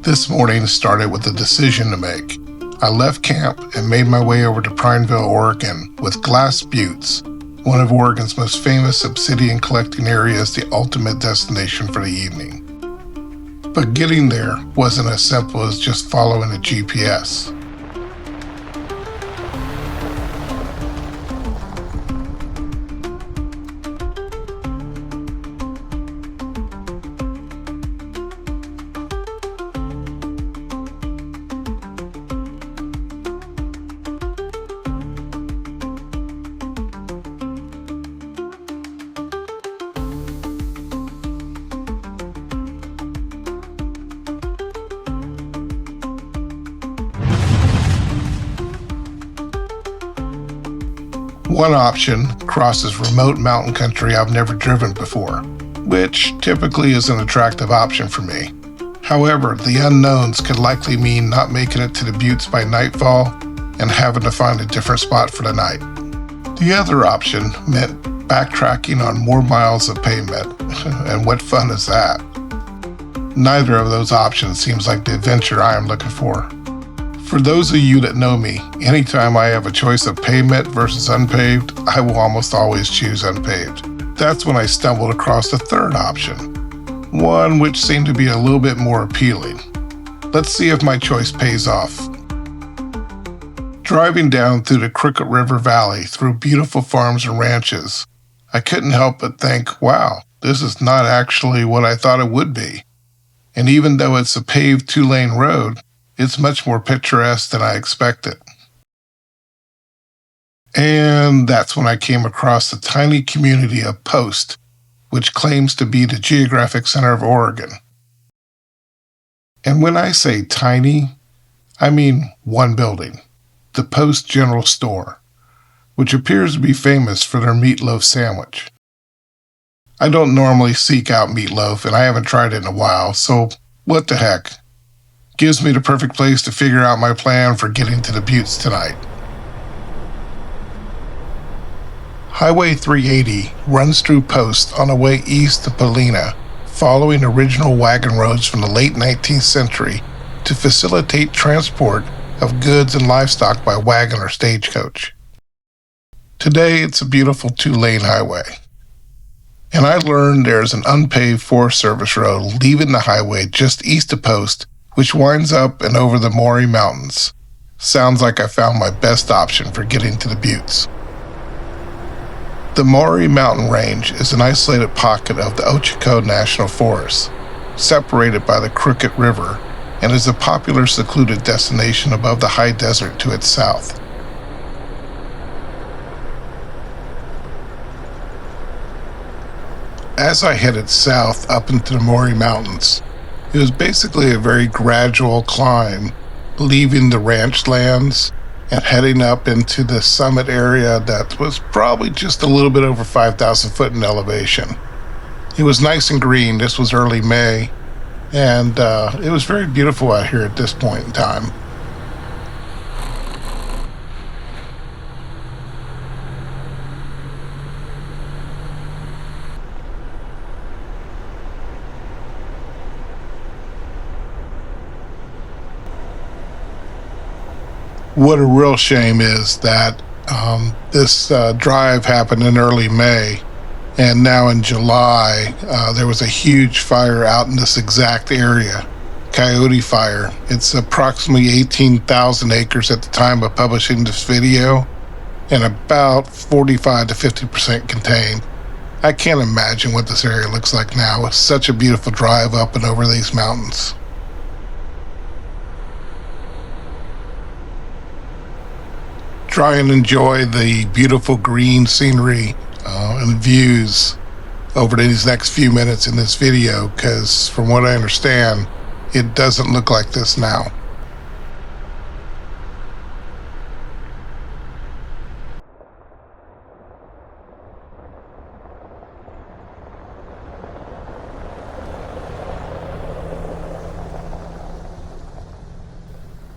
This morning started with a decision to make. I left camp and made my way over to Prineville, Oregon, with Glass Buttes, one of Oregon's most famous obsidian collecting areas, the ultimate destination for the evening. But getting there wasn't as simple as just following a GPS. One option crosses remote mountain country I've never driven before, which typically is an attractive option for me. However, the unknowns could likely mean not making it to the Buttes by nightfall and having to find a different spot for the night. The other option meant backtracking on more miles of pavement, and what fun is that? Neither of those options seems like the adventure I am looking for. For those of you that know me, anytime I have a choice of pavement versus unpaved, I will almost always choose unpaved. That's when I stumbled across the third option, one which seemed to be a little bit more appealing. Let's see if my choice pays off. Driving down through the Crooked River Valley through beautiful farms and ranches, I couldn't help but think, wow, this is not actually what I thought it would be. And even though it's a paved 2-lane road, it's much more picturesque than I expected. And that's when I came across the tiny community of Post, which claims to be the geographic center of Oregon. And when I say tiny, I mean one building, the Post General Store, which appears to be famous for their meatloaf sandwich. I don't normally seek out meatloaf, and I haven't tried it in a while, so what the heck? Gives me the perfect place to figure out my plan for getting to the Buttes tonight. Highway 380 runs through Post on the way east to Polina, following original wagon roads from the late 19th century to facilitate transport of goods and livestock by wagon or stagecoach. Today, it's a beautiful 2-lane highway. And I learned there's an unpaved Forest Service road leaving the highway just east of Post, which winds up and over the Maury Mountains. Sounds like I found my best option for getting to the Buttes. The Maury Mountain Range is an isolated pocket of the Ochoco National Forest, separated by the Crooked River, and is a popular secluded destination above the high desert to its south. As I headed south up into the Maury Mountains, it was basically a very gradual climb, leaving the ranch lands and heading up into the summit area that was probably just a little bit over 5,000 foot in elevation. It was nice and green. This was early May, and it was very beautiful out here at this point in time. What a real shame is that this drive happened in early May, and now in July, there was a huge fire out in this exact area, Coyote Fire. It's approximately 18,000 acres at the time of publishing this video, and about 45 to 50% contained. I can't imagine what this area looks like now. It's such a beautiful drive up and over these mountains. Try and enjoy the beautiful green scenery and views over these next few minutes in this video, because from what I understand, it doesn't look like this now.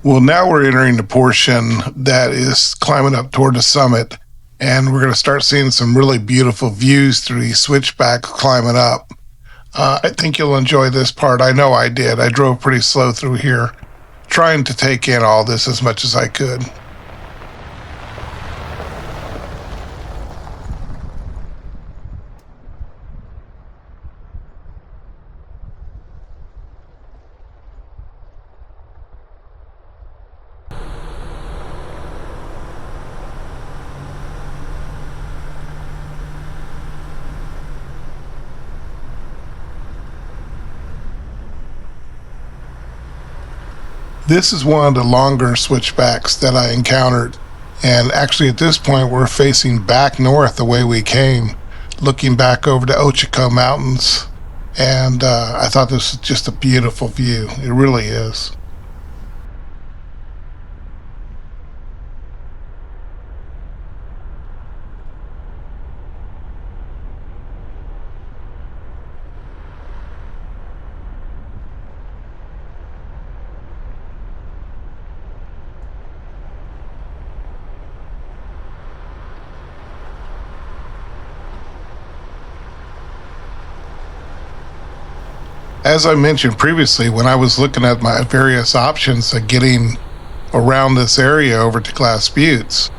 Well, now we're entering the portion that is climbing up toward the summit, and we're going to start seeing some really beautiful views through these switchbacks climbing up. I think you'll enjoy this part. I know I did. I drove pretty slow through here, trying to take in all this as much as I could. This is one of the longer switchbacks that I encountered. And actually, at this point, we're facing back north the way we came, looking back over the Ochiko Mountains. And I thought this was just a beautiful view. It really is. As I mentioned previously, when I was looking at my various options of getting around this area over to Glass Buttes,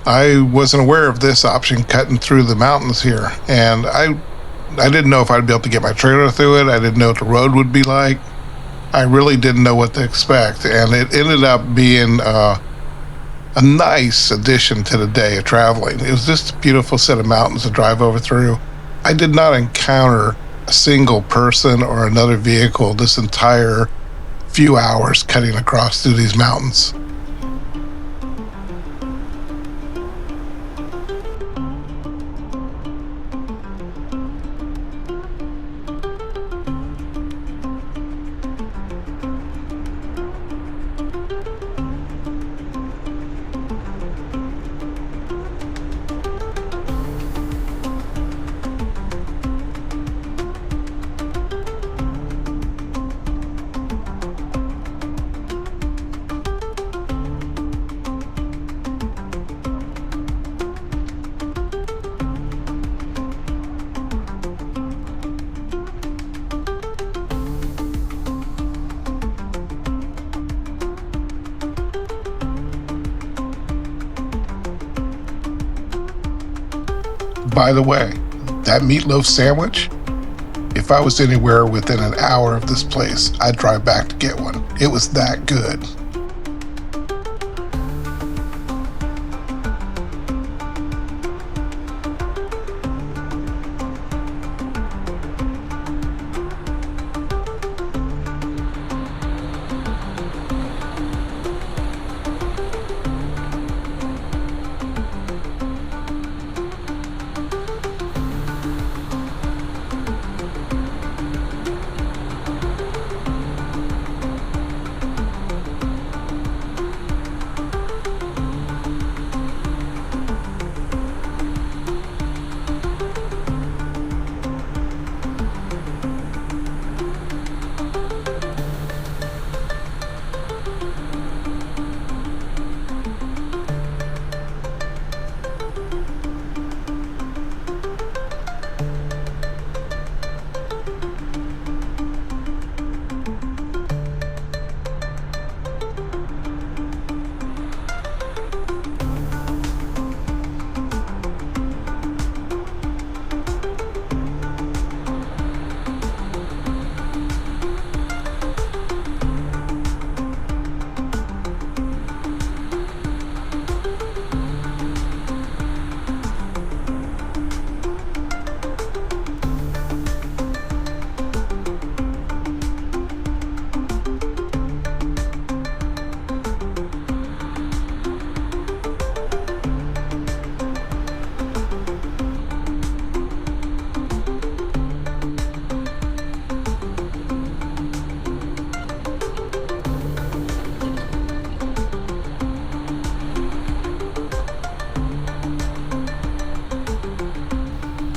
I wasn't aware of this option cutting through the mountains here. And I didn't know if I'd be able to get my trailer through it. I didn't know what the road would be like. I really didn't know what to expect. And it ended up being a nice addition to the day of traveling. It was just a beautiful set of mountains to drive over through. I did not encounter a single person or another vehicle this entire few hours cutting across through these mountains. By the way, that meatloaf sandwich, if I was anywhere within an hour of this place, I'd drive back to get one. It was that good.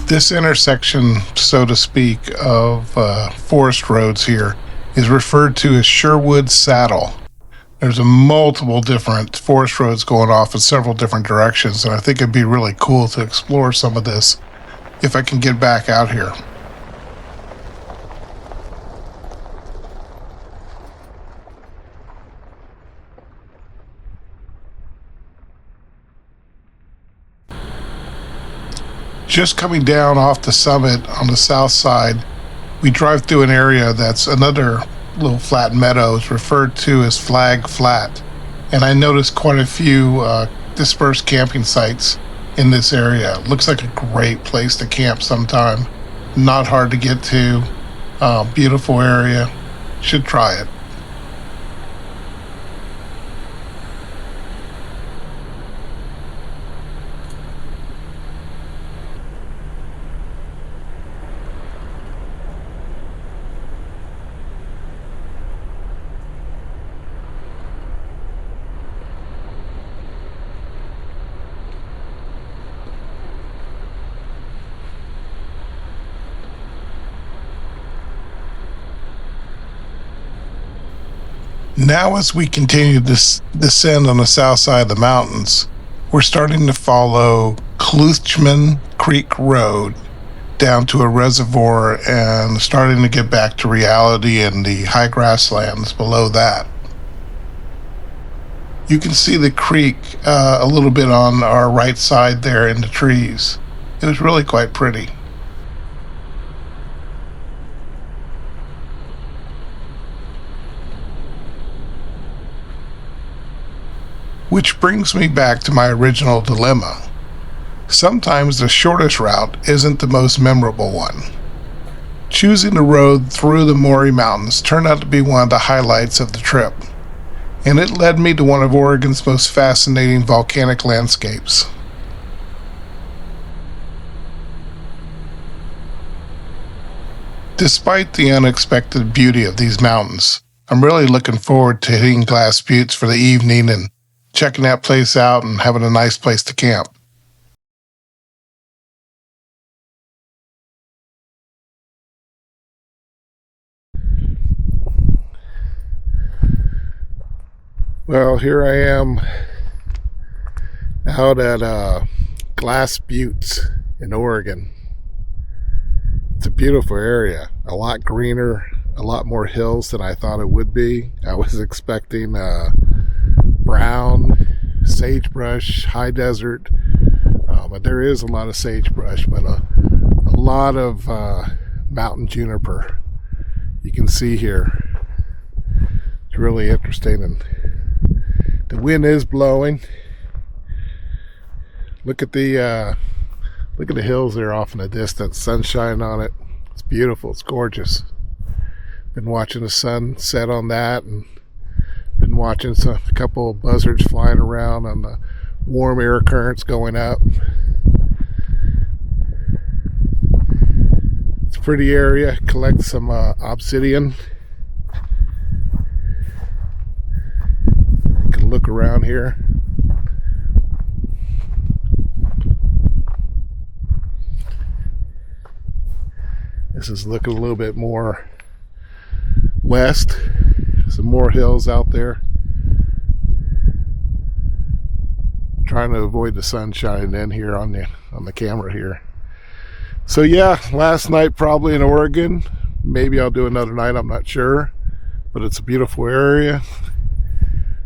This intersection, so to speak, of forest roads here is referred to as Sherwood Saddle. There's a multiple different forest roads going off in several different directions, and I think it'd be really cool to explore some of this if I can get back out here. Just coming down off the summit on the south side, we drive through an area that's another little flat meadow. It's referred to as Flag Flat. And I noticed quite a few dispersed camping sites in this area. Looks like a great place to camp sometime. Not hard to get to. Beautiful area. Should try it. Now, as we continue to descend on the south side of the mountains, we're starting to follow Kluthman Creek Road down to a reservoir and starting to get back to reality in the high grasslands below that. You can see the creek a little bit on our right side there in the trees. It was really quite pretty. Which brings me back to my original dilemma. Sometimes the shortest route isn't the most memorable one. Choosing the road through the Maury Mountains turned out to be one of the highlights of the trip, and it led me to one of Oregon's most fascinating volcanic landscapes. Despite the unexpected beauty of these mountains, I'm really looking forward to hitting Glass Buttes for the evening and checking that place out and having a nice place to camp. Well, here I am out at Glass Buttes in Oregon. It's a beautiful area, a lot greener, a lot more hills than I thought it would be. I was expecting brown sagebrush, high desert, but there is a lot of sagebrush, but a lot of mountain juniper. You can see here. It's really interesting, and the wind is blowing. Look at the hills there off in the distance. Sunshine on it. It's beautiful. It's gorgeous. Been watching the sun set on that, and been watching a couple of buzzards flying around on the warm air currents going up. It's a pretty area. Collect some obsidian. You can look around here. This is looking a little bit more west. Some more hills out there. Trying to avoid the sunshine in here on the camera here. So yeah, last night probably in Oregon. Maybe I'll do another night, I'm not sure. But it's a beautiful area.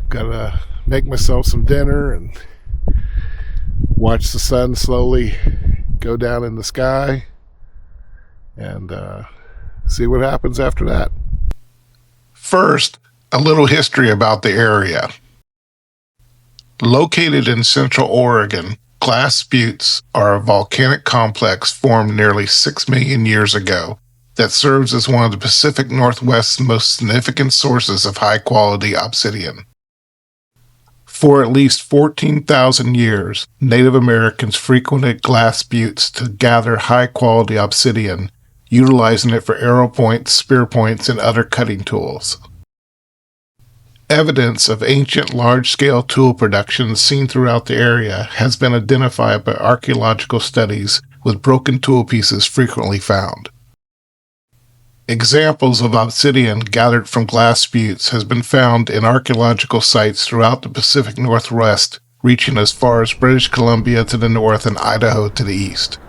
Gotta make myself some dinner and watch the sun slowly go down in the sky and see what happens after that. First, a little history about the area. Located in central Oregon, Glass Buttes are a volcanic complex formed nearly 6 million years ago that serves as one of the Pacific Northwest's most significant sources of high-quality obsidian. For at least 14,000 years, Native Americans frequented Glass Buttes to gather high-quality obsidian, utilizing it for arrow points, spear points, and other cutting tools. Evidence of ancient large-scale tool production seen throughout the area has been identified by archaeological studies, with broken tool pieces frequently found. Examples of obsidian gathered from Glass Buttes has been found in archaeological sites throughout the Pacific Northwest, reaching as far as British Columbia to the north and Idaho to the east.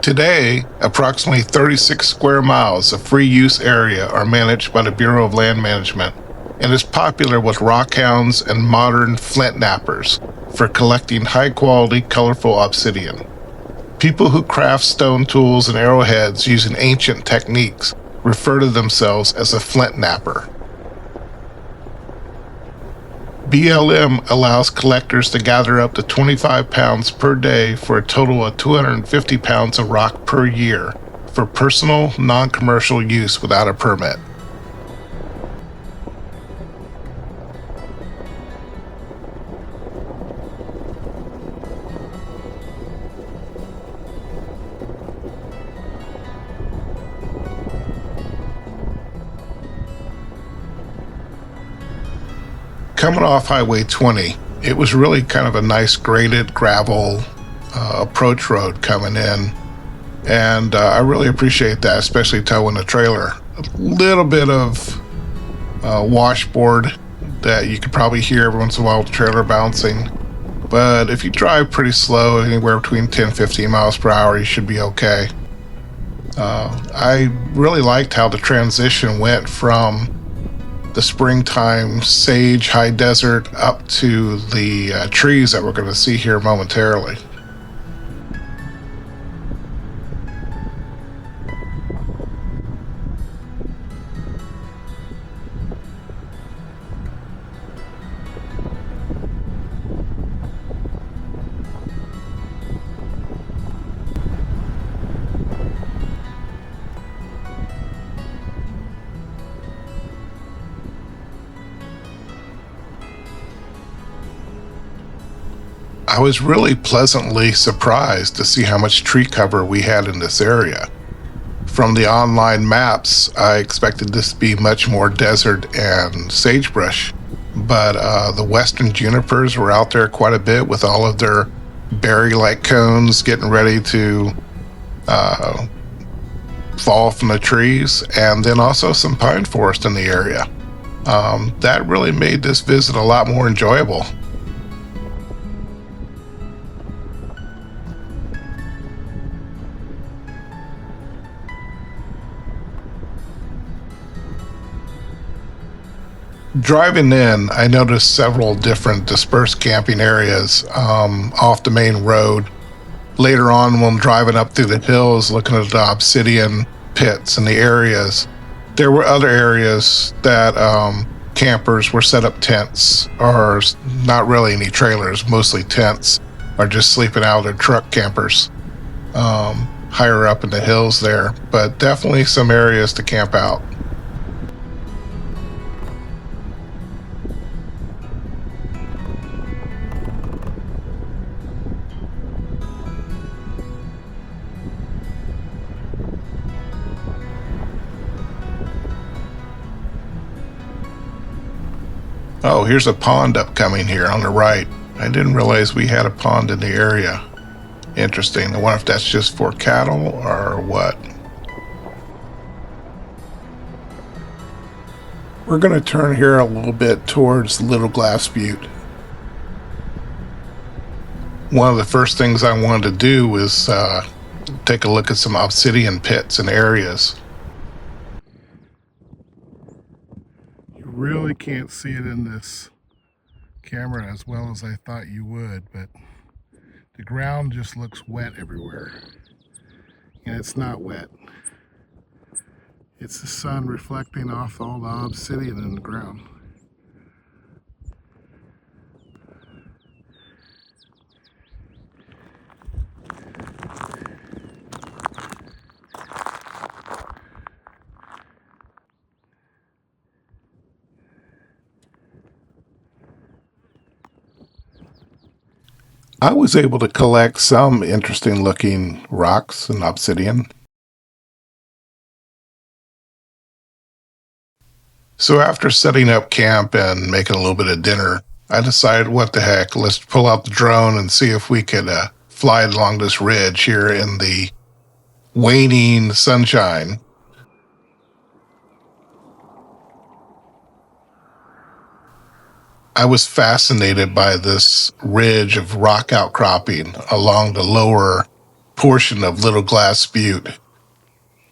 Today, approximately 36 square miles of free use area are managed by the Bureau of Land Management and is popular with rockhounds and modern flint knappers, for collecting high-quality, colorful obsidian. People who craft stone tools and arrowheads using ancient techniques refer to themselves as a flint knapper. BLM allows collectors to gather up to 25 pounds per day for a total of 250 pounds of rock per year for personal, non-commercial use without a permit. Coming off Highway 20, it was really kind of a nice graded gravel approach road coming in. And I really appreciate that, especially towing a trailer. A little bit of washboard that you could probably hear every once in a while with the trailer bouncing. But if you drive pretty slow, anywhere between 10 15 miles per hour, you should be okay. I really liked how the transition went from the springtime sage high desert up to the trees that we're going to see here momentarily. I was really pleasantly surprised to see how much tree cover we had in this area. From the online maps, I expected this to be much more desert and sagebrush, but the western junipers were out there quite a bit with all of their berry-like cones getting ready to fall from the trees, and then also some pine forest in the area. That really made this visit a lot more enjoyable. Driving in, I noticed several different dispersed camping areas off the main road. Later on, when driving up through the hills, looking at the obsidian pits and the areas, there were other areas that campers were set up tents, or not really any trailers, mostly tents, or just sleeping out of their truck campers higher up in the hills there. But definitely some areas to camp out. Oh, here's a pond upcoming here on the right. I didn't realize we had a pond in the area. Interesting. I wonder if that's just for cattle or what. We're going to turn here a little bit towards Little Glass Butte. One of the first things I wanted to do was take a look at some obsidian pits and areas. Really can't see it in this camera as well as I thought you would, but the ground just looks wet everywhere, and it's not wet. It's the sun reflecting off all the obsidian in the ground. I was able to collect some interesting looking rocks and obsidian. So after setting up camp and making a little bit of dinner, I decided, what the heck, let's pull out the drone and see if we could fly along this ridge here in the waning sunshine. I was fascinated by this ridge of rock outcropping along the lower portion of Little Glass Butte.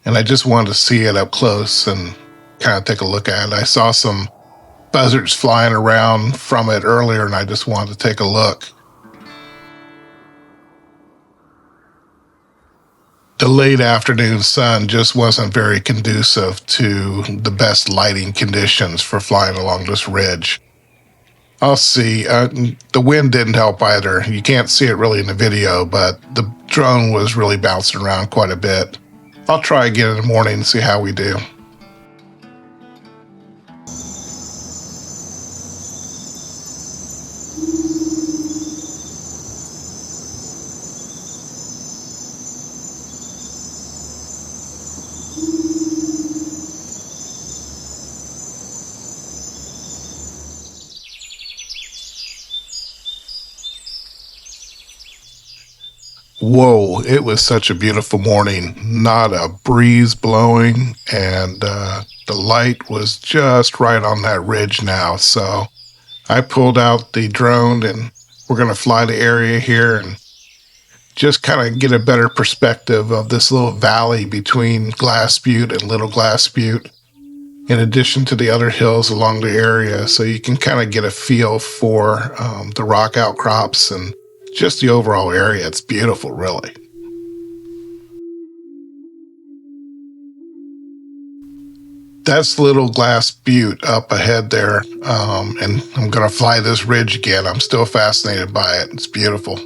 And I just wanted to see it up close and kind of take a look at it. I saw some buzzards flying around from it earlier, and I just wanted to take a look. The late afternoon sun just wasn't very conducive to the best lighting conditions for flying along this ridge. I'll see. The wind didn't help either. You can't see it really in the video, but the drone was really bouncing around quite a bit. I'll try again in the morning and see how we do. Whoa, it was such a beautiful morning. Not a breeze blowing, and the light was just right on that ridge now. So I pulled out the drone and we're going to fly the area here and just kind of get a better perspective of this little valley between Glass Butte and Little Glass Butte, in addition to the other hills along the area. So you can kind of get a feel for the rock outcrops and just the overall area. It's beautiful, really. That's Little Glass Butte up ahead there, and I'm going to fly this ridge again. I'm still fascinated by it. It's beautiful.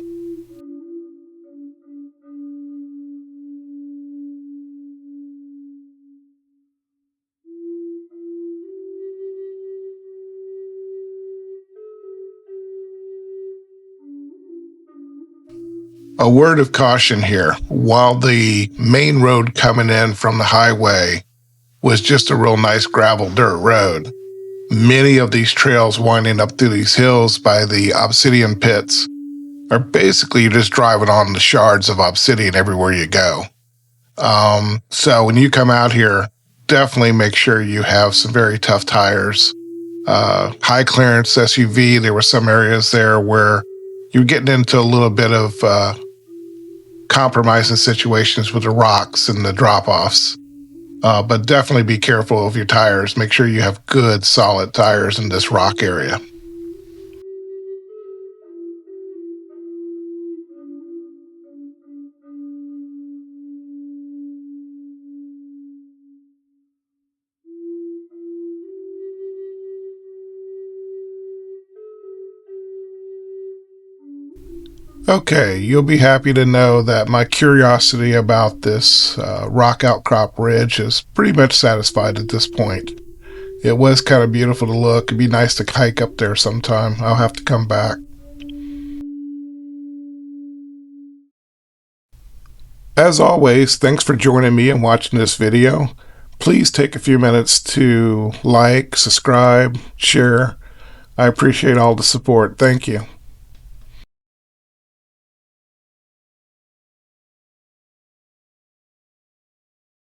A word of caution here. While the main road coming in from the highway was just a real nice gravel dirt road, many of these trails winding up through these hills by the obsidian pits are basically just driving on the shards of obsidian everywhere you go. So when you come out here, definitely make sure you have some very tough tires. High clearance SUV, there were some areas there where you're getting into a little bit of compromising situations with the rocks and the drop-offs. But definitely be careful of your tires. Make sure you have good, solid tires in this rock area. Okay, you'll be happy to know that my curiosity about this rock outcrop ridge is pretty much satisfied at this point. It was kind of beautiful to look. It'd be nice to hike up there sometime. I'll have to come back. As always, thanks for joining me and watching this video. Please take a few minutes to like, subscribe, share. I appreciate all the support. Thank you.